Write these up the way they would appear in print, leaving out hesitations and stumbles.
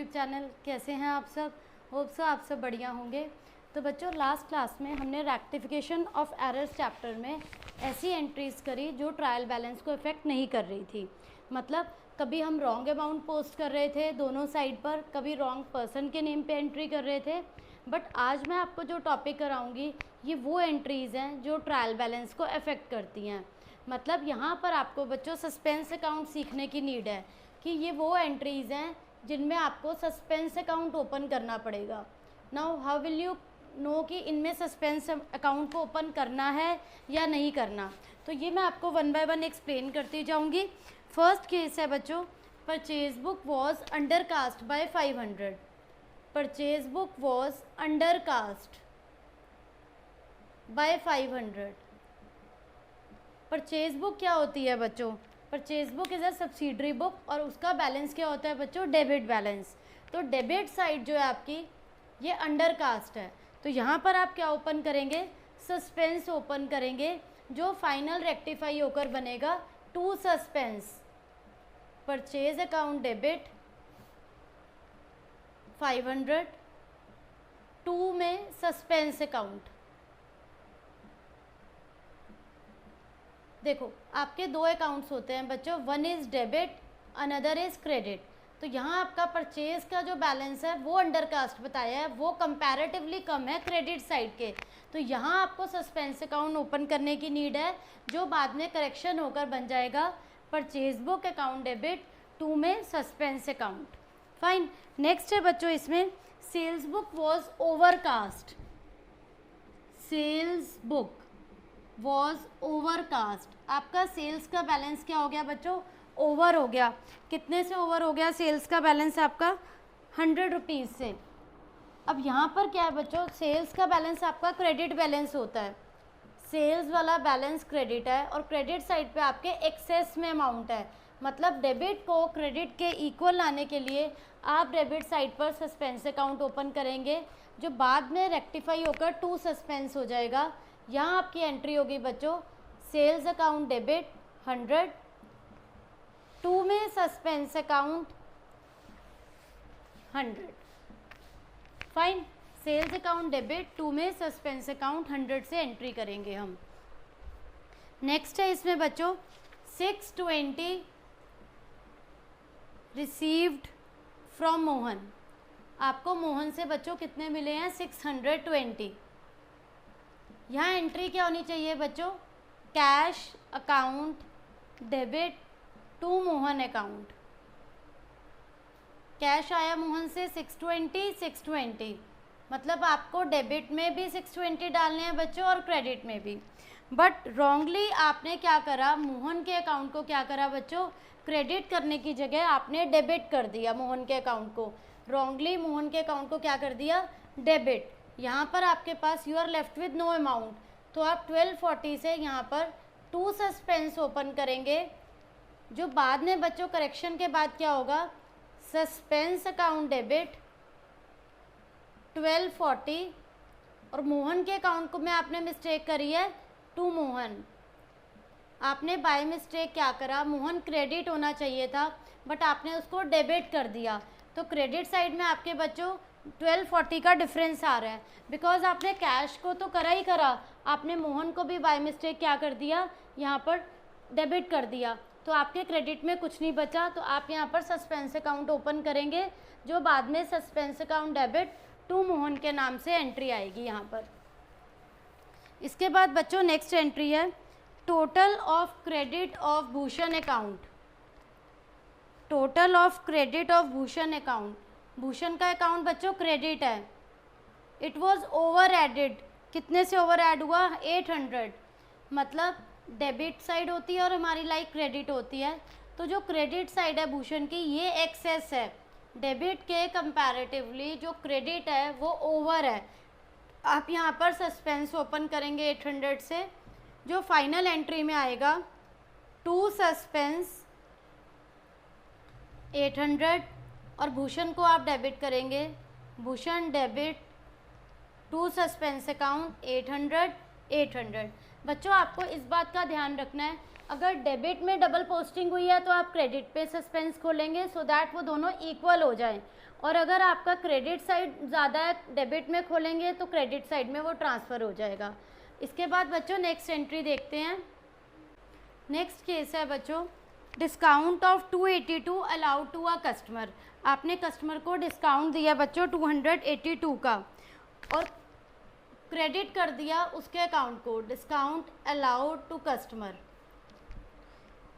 YouTube channel. कैसे हैं आप सब? होप सो आप सब बढ़िया होंगे। तो बच्चों, लास्ट क्लास में हमने रेक्टिफिकेशन ऑफ एरर्स चैप्टर में ऐसी एंट्रीज़ करी जो ट्रायल बैलेंस को इफ़ेक्ट नहीं कर रही थी। मतलब कभी हम रॉन्ग अमाउंट पोस्ट कर रहे थे दोनों साइड पर, कभी रॉन्ग पर्सन के नेम पे एंट्री कर रहे थे। बट आज मैं आपको जो टॉपिक कराऊंगी ये वो एंट्रीज़ हैं जो ट्रायल बैलेंस को अफेक्ट करती हैं। मतलब यहाँ पर आपको बच्चों सस्पेंस अकाउंट सीखने की नीड है कि ये वो एंट्रीज़ हैं जिनमें आपको सस्पेंस अकाउंट ओपन करना पड़ेगा। Now how will you know कि इनमें सस्पेंस अकाउंट को ओपन करना है या नहीं करना? तो ये मैं आपको वन बाय वन एक्सप्लेन करती जाऊंगी। फर्स्ट केस है बच्चों, purchase book was undercast bye 500। Purchase book was undercast bye 500। Purchase book क्या होती है बच्चों? Purchase book is a subsidiary book और उसका बैलेंस क्या होता है बच्चों? Debit balance. तो डेबिट साइड जो है आपकी ये अंडरकास्ट है। तो यहाँ पर आप क्या ओपन करेंगे? सस्पेंस ओपन करेंगे जो फाइनल रेक्टिफाई होकर बनेगा to suspense. Purchase account debit 500, to में सस्पेंस अकाउंट। देखो आपके दो अकाउंट्स होते हैं बच्चों, one is debit, another is credit. तो यहाँ आपका परचेज का जो बैलेंस है वो अंडरकास्ट बताया है, वो कंपैरेटिवली कम है क्रेडिट साइड के। तो यहाँ आपको सस्पेंस अकाउंट ओपन करने की नीड है जो बाद में करेक्शन होकर बन जाएगा purchase book account debit, to में सस्पेंस अकाउंट। फाइन। नेक्स्ट है बच्चों इसमें sales book was overcast. Sales book was overcast. आपका सेल्स का बैलेंस क्या हो गया बच्चों? ओवर हो गया। कितने से ओवर हो गया सेल्स का बैलेंस आपका? 100 रुपीज़ से। अब यहाँ पर क्या है बच्चों? सेल्स का बैलेंस आपका क्रेडिट बैलेंस होता है। सेल्स वाला बैलेंस क्रेडिट है और क्रेडिट साइड पे आपके एक्सेस में अमाउंट है। मतलब डेबिट को क्रेडिट के इक्वल लाने के लिए आप डेबिट साइड पर सस्पेंस अकाउंट ओपन करेंगे जो बाद में रेक्टिफाई होकर टू सस्पेंस हो जाएगा। यहाँ आपकी एंट्री होगी बच्चों सेल्स अकाउंट डेबिट 100, टू में suspense account 100। Fine. Sales account debit, to में सस्पेंस अकाउंट 100 से एंट्री करेंगे हम। नेक्स्ट है इसमें बच्चों 620 रिसीव्ड फ्रॉम मोहन। आपको मोहन से बच्चों कितने मिले हैं? 620। यहाँ एंट्री क्या होनी चाहिए बच्चों? Cash account debit to Mohan account. Cash आया मोहन से 620। मतलब आपको डेबिट में भी 620 डालने हैं बच्चों और क्रेडिट में भी। बट रॉन्गली आपने क्या करा? मोहन के अकाउंट को क्या करा बच्चों? क्रेडिट करने की जगह आपने डेबिट कर दिया मोहन के अकाउंट को। रॉन्गली मोहन के अकाउंट को क्या कर दिया? डेबिट। यहाँ पर आपके पास you are left with no amount, तो आप 1240 से यहाँ पर टू सस्पेंस ओपन करेंगे जो बाद में बच्चों करेक्शन के बाद क्या होगा? सस्पेंस अकाउंट डेबिट 1240 और मोहन के अकाउंट को में आपने मिस्टेक करी है टू मोहन। आपने बाय मिस्टेक क्या करा? मोहन क्रेडिट होना चाहिए था बट आपने उसको डेबिट कर दिया। तो क्रेडिट साइड में आपके बच्चों 1240 का डिफरेंस आ रहा है बिकॉज आपने कैश को तो करा ही करा, आपने मोहन को भी बाय मिस्टेक क्या कर दिया? यहाँ पर डेबिट कर दिया। तो आपके क्रेडिट में कुछ नहीं बचा। तो आप यहाँ पर सस्पेंस अकाउंट ओपन करेंगे जो बाद में suspense account debit to Mohan के नाम से एंट्री आएगी यहाँ पर। इसके बाद बच्चों नेक्स्ट एंट्री है total of credit of Bhushan account. Total of credit of Bhushan account. Bhushan का अकाउंट बच्चों क्रेडिट है। It was over added. कितने से ओवर ऐड हुआ? 800। मतलब डेबिट साइड होती है और हमारी लाइक क्रेडिट होती है। तो जो क्रेडिट साइड है भूषण की ये एक्सेस है। डेबिट के कंपैरेटिवली जो क्रेडिट है वो ओवर है। आप यहाँ पर सस्पेंस ओपन करेंगे 800 से जो फाइनल एंट्री में आएगा टू सस्पेंस 800 और भूषण को आप डेबिट करेंगे। Bhushan debit to suspense account 800। बच्चों आपको इस बात का ध्यान रखना है अगर डेबिट में डबल पोस्टिंग हुई है तो आप क्रेडिट पे सस्पेंस खोलेंगे सो दैट वो दोनों इक्वल हो जाएं और अगर आपका क्रेडिट साइड ज़्यादा है, डेबिट में खोलेंगे तो क्रेडिट साइड में वो ट्रांसफ़र हो जाएगा। इसके बाद बच्चों नेक्स्ट एंट्री देखते हैं। नेक्स्ट केस है बच्चों, discount of 282 allowed to a customer. आपने कस्टमर को डिस्काउंट दिया बच्चों 282 का और क्रेडिट कर दिया उसके अकाउंट को, डिस्काउंट अलाउड टू कस्टमर।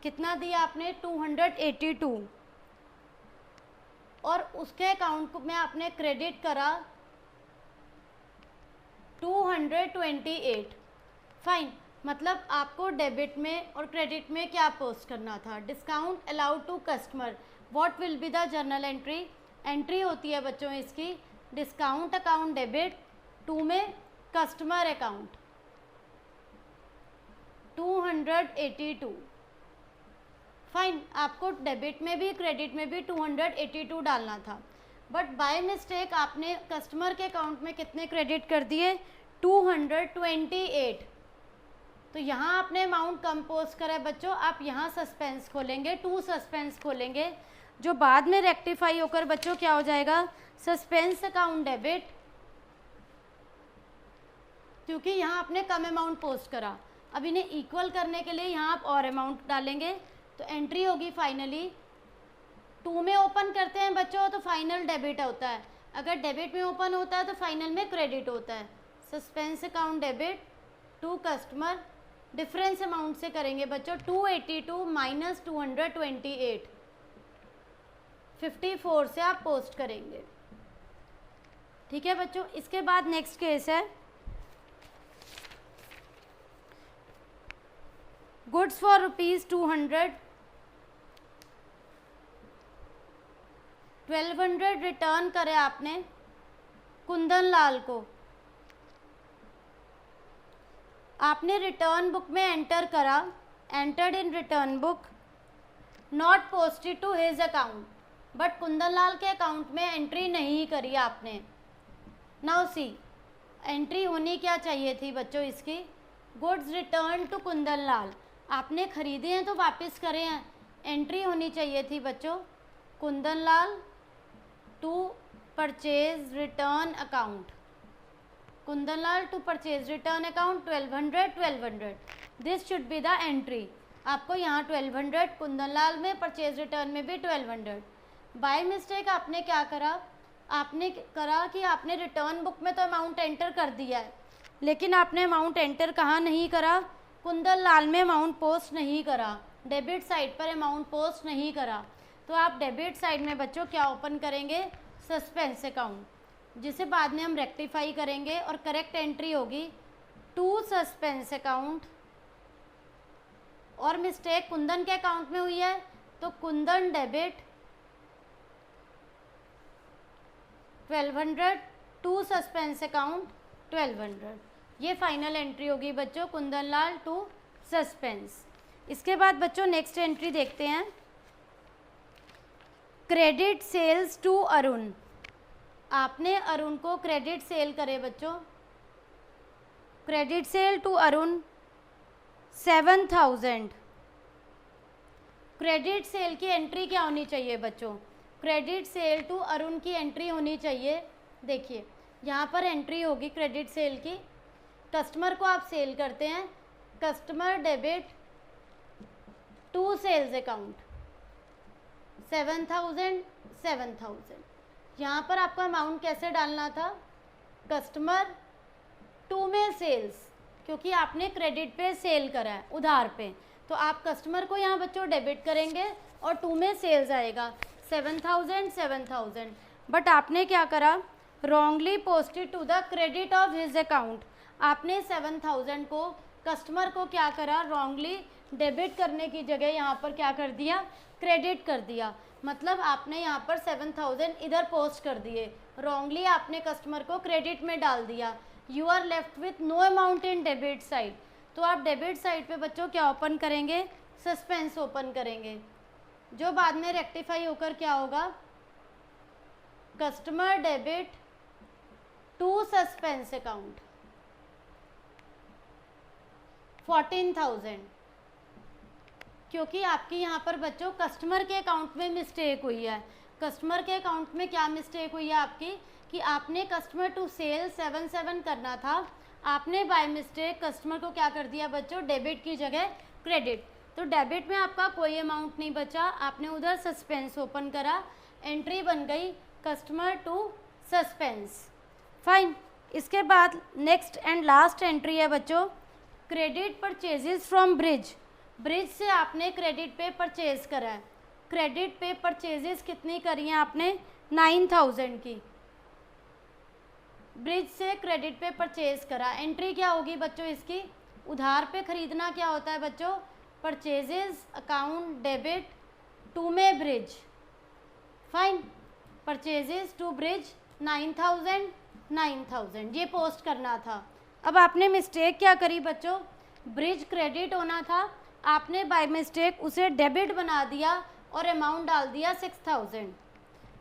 कितना दिया आपने? 282 और उसके अकाउंट में आपने क्रेडिट करा 228। फाइन, मतलब आपको डेबिट में और क्रेडिट में क्या पोस्ट करना था? Discount allowed to customer. What will be the journal entry? Entry होती है बच्चों इसकी, डिस्काउंट अकाउंट डेबिट, 2 में कस्टमर अकाउंट 282। फाइन, आपको डेबिट में भी क्रेडिट में भी 282 डालना था, बट बाय मिस्टेक आपने कस्टमर के अकाउंट में कितने क्रेडिट कर दिए? 228। तो यहाँ आपने अमाउंट कम पोस्ट करा है बच्चों। आप यहाँ सस्पेंस खोलेंगे, 2 सस्पेंस खोलेंगे, जो बाद में रेक्टिफाई होकर बच्चों क्या हो जाएगा? सस्पेंस अकाउंट डेबिट, क्योंकि यहाँ आपने कम अमाउंट पोस्ट करा। अब इन्हें इक्वल करने के लिए यहाँ आप और अमाउंट डालेंगे, तो एंट्री होगी फाइनली 2 में ओपन करते हैं बच्चों तो फाइनल डेबिट होता है, अगर डेबिट में ओपन होता है तो फाइनल में क्रेडिट होता है। Suspense account debit to customer, difference amount से करेंगे बच्चों, 282 माइनस 228, 54 से आप पोस्ट करेंगे। ठीक है बच्चों। इसके बाद नेक्स्ट केस है, गुड्स फॉर ₹200, 1200 रिटर्न करे आपने कुंदन लाल को। आपने रिटर्न बुक में एंटर करा, entered in return book, not posted to his account, but Kundan Lal के अकाउंट में एंट्री नहीं करी आपने। नाउ सी, एंट्री होनी क्या चाहिए थी बच्चों इसकी? Goods return to Kundan Lal. आपने खरीदे हैं तो वापस करे हैं, एंट्री होनी चाहिए थी बच्चों Kundan Lal to purchase return account, Kundan Lal to purchase return account 1200। This should be the entry. आपको यहाँ 1200 कुंदन लाल में, परचेज रिटर्न में भी 1200। बाय मिस्टेक आपने क्या करा? आपने करा कि आपने रिटर्न बुक में तो अमाउंट एंटर कर दिया है, लेकिन आपने अमाउंट एंटर कहाँ नहीं करा? कुंदन लाल में अमाउंट पोस्ट नहीं करा, डेबिट साइड पर अमाउंट पोस्ट नहीं करा। तो आप डेबिट साइड में बच्चों क्या ओपन करेंगे? सस्पेंस अकाउंट, जिसे बाद में हम रेक्टिफाई करेंगे और करेक्ट एंट्री होगी टू सस्पेंस अकाउंट। और मिस्टेक कुंदन के अकाउंट में हुई है तो Kundan debit 1200 to suspense account 1200। ये फाइनल एंट्री होगी बच्चों कुंदन लाल टू सस्पेंस। इसके बाद बच्चों नेक्स्ट एंट्री देखते हैं, क्रेडिट सेल्स टू अरुण। आपने अरुण को क्रेडिट सेल करे बच्चों, credit sale to Arun 7000। Credit sale की एंट्री क्या होनी चाहिए बच्चों? क्रेडिट सेल टू अरुण की एंट्री होनी चाहिए, देखिए यहाँ पर एंट्री होगी क्रेडिट सेल की। कस्टमर को आप सेल करते हैं, customer debit to sales account 7000। यहाँ पर आपको अमाउंट कैसे डालना था? कस्टमर 2 में सेल्स, क्योंकि आपने क्रेडिट पे सेल करा है उधार पे, तो आप कस्टमर को यहाँ बच्चों डेबिट करेंगे और 2 में सेल्स आएगा 7000। बट आपने क्या करा? Wrongly posted to the credit of his account. आपने 7000 को कस्टमर को क्या करा? रॉन्गली डेबिट करने की जगह यहाँ पर क्या कर दिया? क्रेडिट कर दिया। मतलब आपने यहाँ पर 7000 इधर पोस्ट कर दिए, रॉन्गली आपने कस्टमर को क्रेडिट में डाल दिया। You are left with no amount in debit side. तो आप डेबिट साइड पे बच्चों क्या ओपन करेंगे? सस्पेंस ओपन करेंगे, जो बाद में रेक्टिफाई होकर क्या होगा? Customer debit to suspense account 14000। क्योंकि आपकी यहाँ पर बच्चों कस्टमर के अकाउंट में मिस्टेक हुई है, कस्टमर के अकाउंट में क्या मिस्टेक हुई है आपकी कि आपने कस्टमर टू सेल 77 करना था, आपने बाय मिस्टेक कस्टमर को क्या कर दिया बच्चों, डेबिट की जगह क्रेडिट। तो डेबिट में आपका कोई अमाउंट नहीं बचा, आपने उधर सस्पेंस ओपन करा, एंट्री बन गई कस्टमर टू सस्पेंस। फाइन। इसके बाद नेक्स्ट एंड लास्ट एंट्री है बच्चों credit purchases from bridge. Bridge से आपने क्रेडिट पे परचेज करा है, क्रेडिट पे परचेजेस कितनी करी हैं आपने, 9000 की। ब्रिज से क्रेडिट पे परचेज करा, एंट्री क्या होगी बच्चों इसकी, उधार पे खरीदना क्या होता है बच्चों, परचेजेस अकाउंट डेबिट टू में Brij. Fine. Purchases to Brij 9000 ये पोस्ट करना था। अब आपने मिस्टेक क्या करी बच्चों, ब्रिज क्रेडिट होना था, आपने बाय मिस्टेक उसे डेबिट बना दिया और अमाउंट डाल दिया 6000,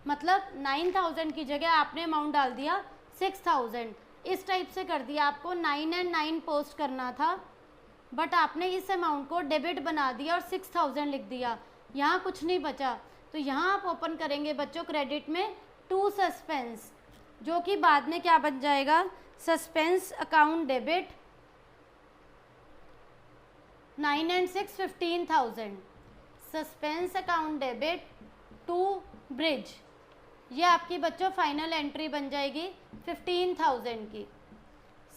मतलब 9000 की जगह आपने अमाउंट डाल दिया 6000। इस टाइप से कर दिया, आपको 9 and 9 पोस्ट करना था बट आपने इस अमाउंट को डेबिट बना दिया और 6000 लिख दिया, यहाँ कुछ नहीं बचा। तो यहाँ आप ओपन करेंगे बच्चों क्रेडिट में टू सस्पेंस, जो कि बाद में क्या बन जाएगा, suspense account debit 9 and 6 15,000, suspense account debit to Brij. ये आपकी बच्चों फाइनल एंट्री बन जाएगी 15,000 की,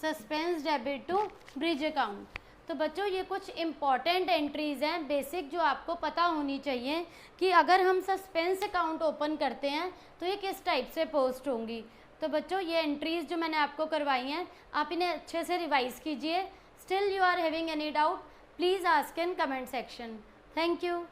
suspense debit to Brij account. तो बच्चों ये कुछ इम्पॉर्टेंट एंट्रीज़ हैं बेसिक जो आपको पता होनी चाहिए कि अगर हम सस्पेंस अकाउंट ओपन करते हैं तो ये किस टाइप से पोस्ट होंगी। तो बच्चों ये एंट्रीज़ जो मैंने आपको करवाई हैं आप इन्हें अच्छे से रिवाइज़ कीजिए। Still you are having any doubt please ask in comment section. Thank you.